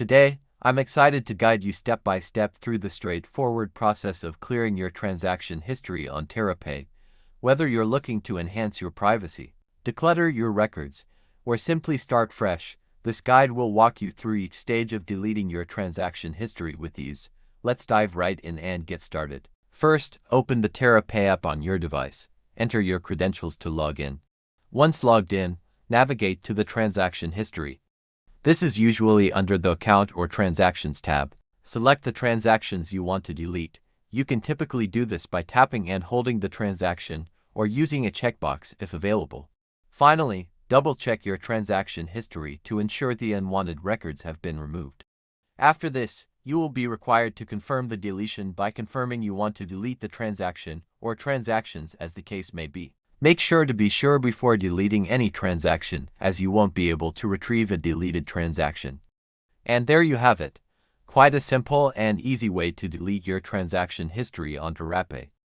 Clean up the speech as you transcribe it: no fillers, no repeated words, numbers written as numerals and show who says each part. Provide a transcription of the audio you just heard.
Speaker 1: Today, I'm excited to guide you step by step through the straightforward process of clearing your transaction history on Terrapay. Whether you're looking to enhance your privacy, declutter your records, or simply start fresh, this guide will walk you through each stage of deleting your transaction history with ease. Let's dive right in and get started. First, open the Terrapay app on your device. Enter your credentials to log in. Once logged in, navigate to the transaction history. This is usually under the Account or Transactions tab. Select the transactions you want to delete. You can typically do this by tapping and holding the transaction or using a checkbox if available. Finally, double-check your transaction history to ensure the unwanted records have been removed. After this, you will be required to confirm the deletion by confirming you want to delete the transaction or transactions as the case may be. Make sure to be sure before deleting any transaction, as you won't be able to retrieve a deleted transaction. And there you have it. Quite a simple and easy way to delete your transaction history on Terrapay.